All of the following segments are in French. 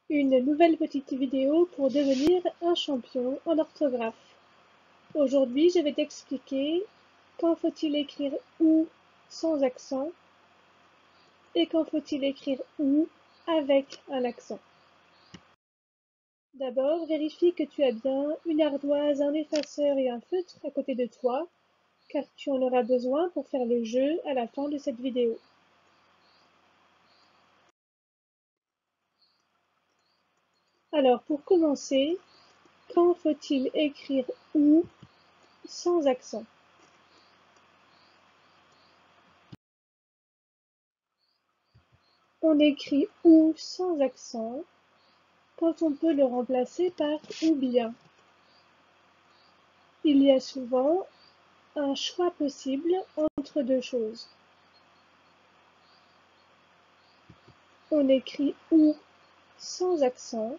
Une nouvelle petite vidéo pour devenir un champion en orthographe. Aujourd'hui, je vais t'expliquer quand faut-il écrire OU sans accent et quand faut-il écrire OU avec un accent. D'abord, vérifie que tu as bien une ardoise, un effaceur et un feutre à côté de toi, car tu en auras besoin pour faire le jeu à la fin de cette vidéo. Alors, pour commencer, quand faut-il écrire OU sans accent? On écrit OU sans accent quand on peut le remplacer par ou bien. Il y a souvent un choix possible entre deux choses. On écrit ou sans accent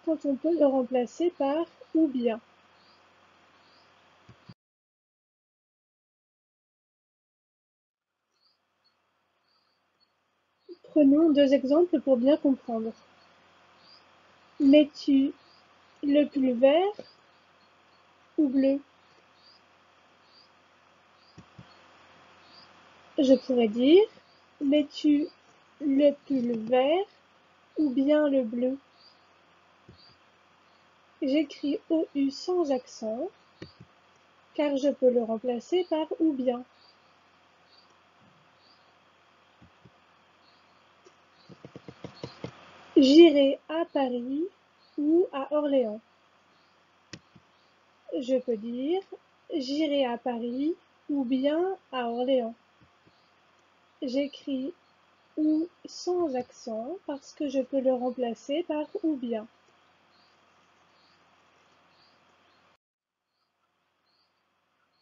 quand on peut le remplacer par ou bien. Prenons deux exemples pour bien comprendre. Mets-tu le pull vert ou bleu? Je pourrais dire, mets-tu le pull vert ou bien le bleu? J'écris OU sans accent, car je peux le remplacer par ou bien. J'irai à Paris ou à Orléans. Je peux dire j'irai à Paris ou bien à Orléans. J'écris OU sans accent parce que je peux le remplacer par ou bien.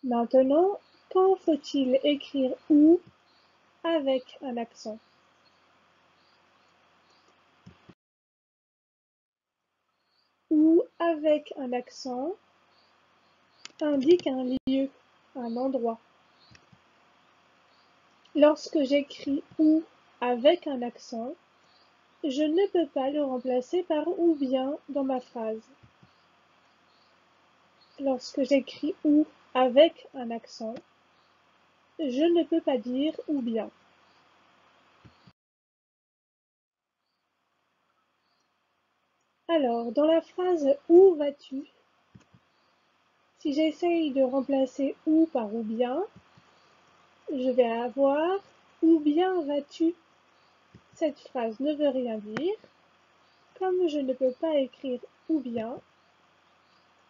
Maintenant, quand faut-il écrire OU avec un accent? OU avec un accent indique un lieu, un endroit. Lorsque j'écris OU avec un accent, je ne peux pas le remplacer par ou bien dans ma phrase. Lorsque j'écris OU avec un accent, je ne peux pas dire ou bien. Alors, dans la phrase où vas-tu, si j'essaye de remplacer ou par ou bien, je vais avoir où bien vas-tu. Cette phrase ne veut rien dire. Comme je ne peux pas écrire ou bien,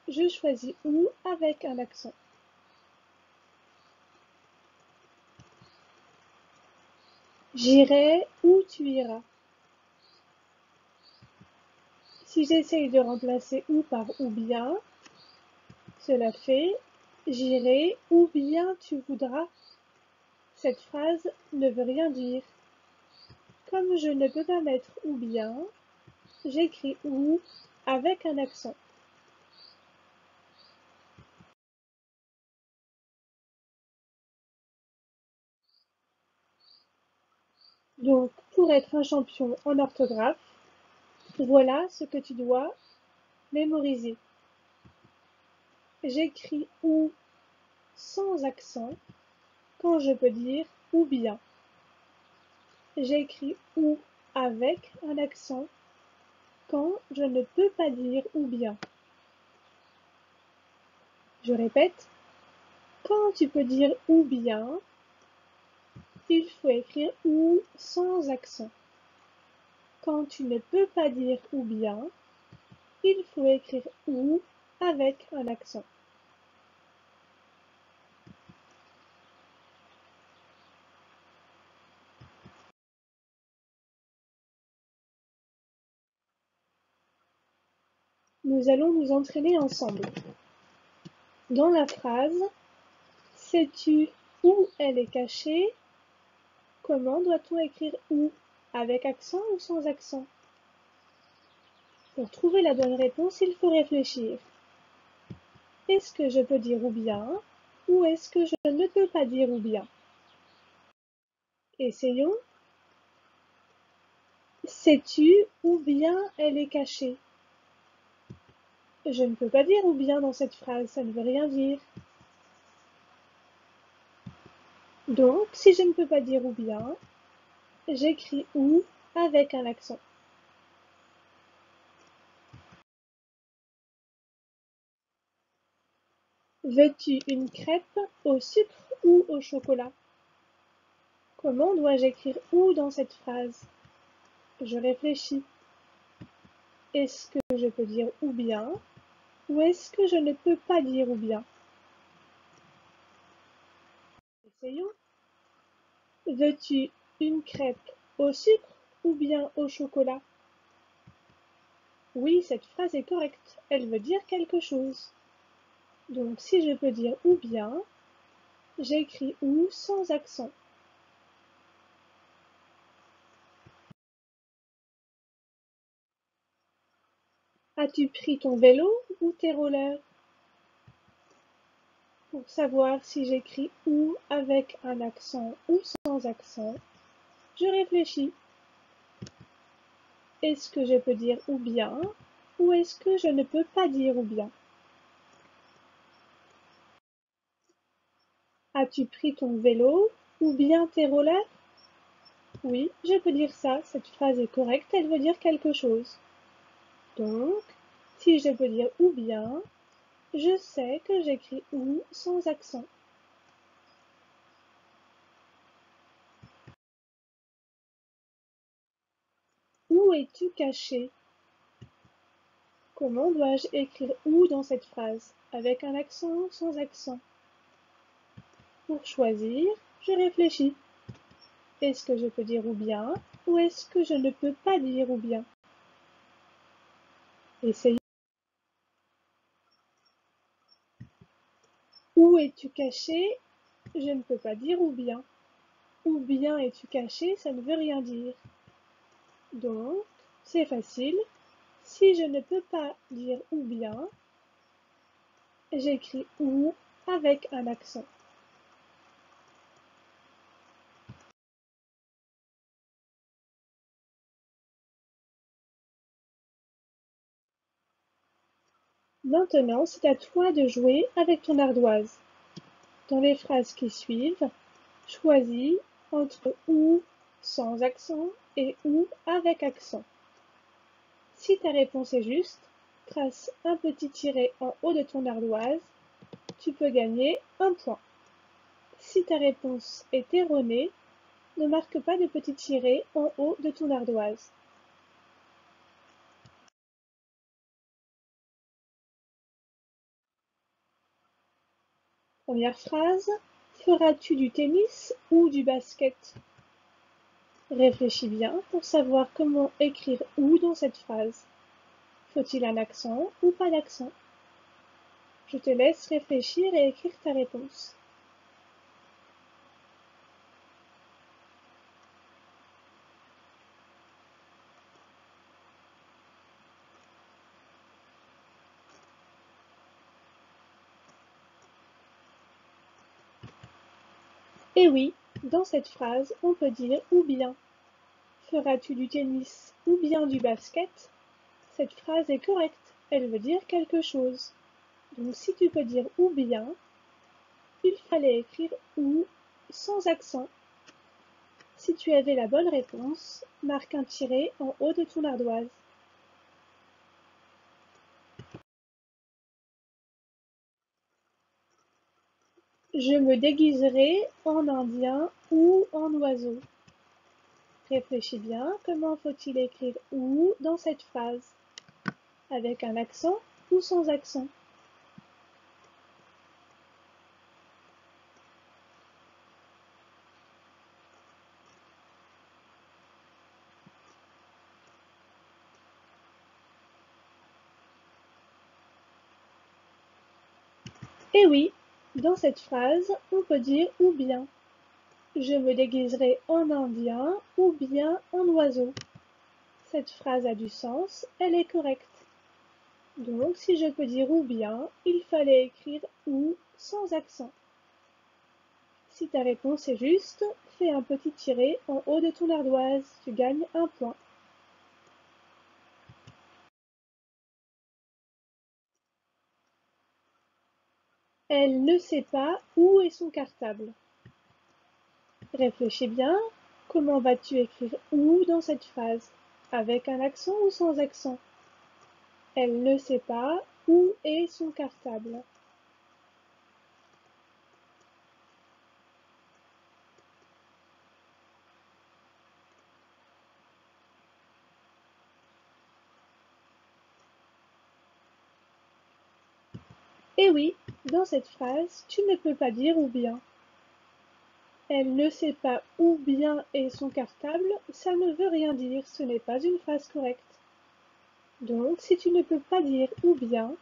je choisis ou avec un accent. J'irai où tu iras. Si j'essaye de remplacer ou par ou bien, cela fait j'irai où bien tu voudras. Cette phrase ne veut rien dire. Comme je ne peux pas mettre ou bien, j'écris ou avec un accent. Donc, pour être un champion en orthographe, voilà ce que tu dois mémoriser. J'écris ou sans accent quand je peux dire ou bien. J'écris ou avec un accent quand je ne peux pas dire ou bien. Je répète, quand tu peux dire ou bien, il faut écrire ou sans accent. Quand tu ne peux pas dire ou bien, il faut écrire ou avec un accent. Nous allons nous entraîner ensemble. Dans la phrase, sais-tu où elle est cachée? Comment doit-on écrire où? Avec accent ou sans accent? Pour trouver la bonne réponse, il faut réfléchir. Est-ce que je peux dire ou bien? Ou est-ce que je ne peux pas dire ou bien? Essayons. Sais-tu où bien elle est cachée? Je ne peux pas dire où bien dans cette phrase, ça ne veut rien dire. Donc, si je ne peux pas dire où bien, j'écris où avec un accent. Veux-tu une crêpe au sucre ou au chocolat? Comment dois-je écrire où dans cette phrase? Je réfléchis. Est-ce que je peux dire ou bien, ou est-ce que je ne peux pas dire ou bien? Essayons. Veux-tu une crêpe au sucre ou bien au chocolat? Oui, cette phrase est correcte, elle veut dire quelque chose. Donc si je peux dire ou bien, j'écris ou sans accent. As-tu pris ton vélo ou tes rollers? Pour savoir si j'écris ou avec un accent ou sans accent, je réfléchis. Est-ce que je peux dire ou bien, ou est-ce que je ne peux pas dire ou bien? As-tu pris ton vélo ou bien tes rollers? Oui, je peux dire ça, cette phrase est correcte, elle veut dire quelque chose. Donc, si je peux dire ou bien, je sais que j'écris ou sans accent. Où es-tu caché? Comment dois-je écrire ou dans cette phrase? Avec un accent ou sans accent? Pour choisir, je réfléchis. Est-ce que je peux dire ou bien, ou est-ce que je ne peux pas dire ou bien? Essayons. Où es-tu caché? Je ne peux pas dire ou bien. Ou bien es-tu caché? Ça ne veut rien dire. Donc, c'est facile. Si je ne peux pas dire ou bien, j'écris ou avec un accent. Maintenant, c'est à toi de jouer avec ton ardoise. Dans les phrases qui suivent, choisis entre ou sans accent et ou avec accent. Si ta réponse est juste, trace un petit tiret en haut de ton ardoise, tu peux gagner un point. Si ta réponse est erronée, ne marque pas de petit tiret en haut de ton ardoise. Première phrase, feras-tu du tennis ou du basket? Réfléchis bien pour savoir comment écrire ou dans cette phrase. Faut-il un accent ou pas d'accent? Je te laisse réfléchir et écrire ta réponse. Et oui, dans cette phrase, on peut dire ou bien. Feras-tu du tennis ou bien du basket? Cette phrase est correcte, elle veut dire quelque chose. Donc si tu peux dire ou bien, il fallait écrire ou sans accent. Si tu avais la bonne réponse, marque un tiret en haut de ton ardoise. Je me déguiserai en indien ou en oiseau. Réfléchis bien, comment faut-il écrire ou dans cette phrase? Avec un accent ou sans accent? Et oui, dans cette phrase, on peut dire ou bien. Je me déguiserai en indien ou bien en oiseau. Cette phrase a du sens, elle est correcte. Donc, si je peux dire ou bien, il fallait écrire ou sans accent. Si ta réponse est juste, fais un petit tiret en haut de ton ardoise, tu gagnes un point. Elle ne sait pas où est son cartable. Réfléchis bien, comment vas-tu écrire où dans cette phrase? Avec un accent ou sans accent? Elle ne sait pas où est son cartable. Eh oui, dans cette phrase, tu ne peux pas dire ou bien. Elle ne sait pas où bien est son cartable, ça ne veut rien dire, ce n'est pas une phrase correcte. Donc, si tu ne peux pas dire ou bien,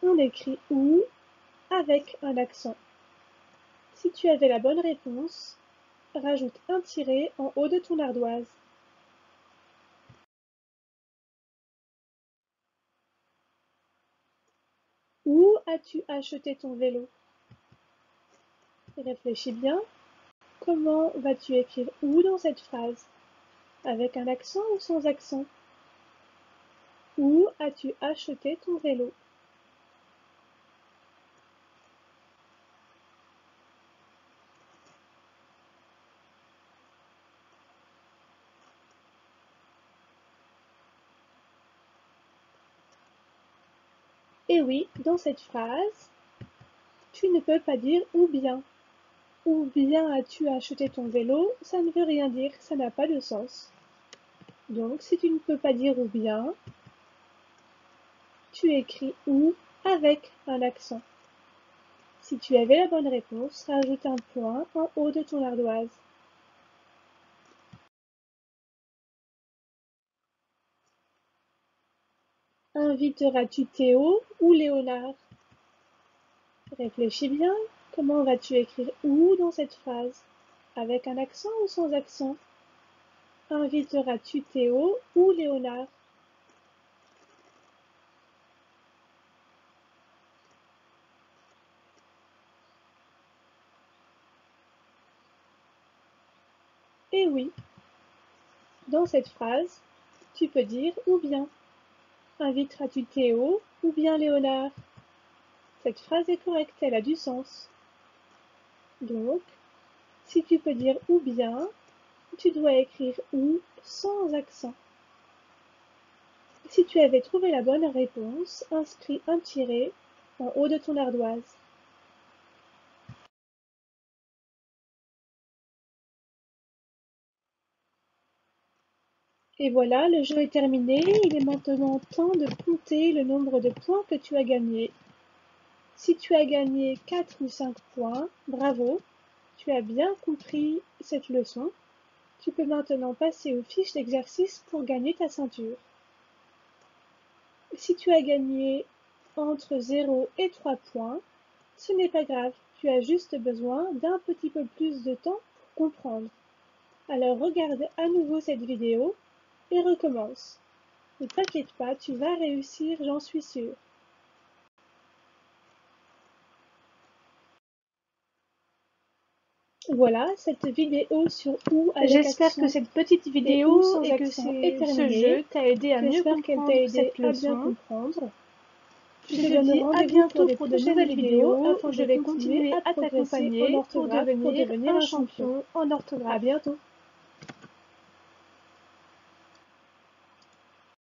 on écrit ou avec un accent. Si tu avais la bonne réponse, rajoute un tiret en haut de ton ardoise. Où as-tu acheté ton vélo? Réfléchis bien. Comment vas-tu écrire où dans cette phrase? Avec un accent ou sans accent? Où as-tu acheté ton vélo? Et oui, dans cette phrase, tu ne peux pas dire ou bien. Ou bien as-tu acheté ton vélo, ça ne veut rien dire, ça n'a pas de sens. Donc, si tu ne peux pas dire ou bien, tu écris ou avec un accent. Si tu avais la bonne réponse, rajoute un point en haut de ton ardoise. Inviteras-tu Théo ou Léonard? Réfléchis bien, comment vas-tu écrire ou dans cette phrase? Avec un accent ou sans accent? Inviteras-tu Théo ou Léonard? Eh oui, dans cette phrase, tu peux dire ou bien. Inviteras-tu Théo ou bien Léonard? Cette phrase est correcte, elle a du sens. Donc, si tu peux dire ou bien, tu dois écrire ou sans accent. Si tu avais trouvé la bonne réponse, inscris un tiret en haut de ton ardoise. Et voilà, le jeu est terminé. Il est maintenant temps de compter le nombre de points que tu as gagnés. Si tu as gagné 4 ou 5 points, bravo, tu as bien compris cette leçon. Tu peux maintenant passer aux fiches d'exercice pour gagner ta ceinture. Si tu as gagné entre 0 et 3 points, ce n'est pas grave, tu as juste besoin d'un petit peu plus de temps pour comprendre. Alors regarde à nouveau cette vidéo et recommence. Ne t'inquiète pas, tu vas réussir, j'en suis sûre. Voilà, cette vidéo sur ou avec J'espère que accent cette petite et ou vidéo sans et que accent est ce terminée. jeu t'a aidé à mieux J'espère qu'elle t'a comprendre aidé cette à bien leçon. comprendre. Je te te donne dis à rendez-vous bientôt des pour de prochaines nouvelles vidéos. afin Je de vais continuer continuer à à progresser en t'accompagner pour orthographe pour devenir devenir un un champion. champion en À orthographe. bientôt.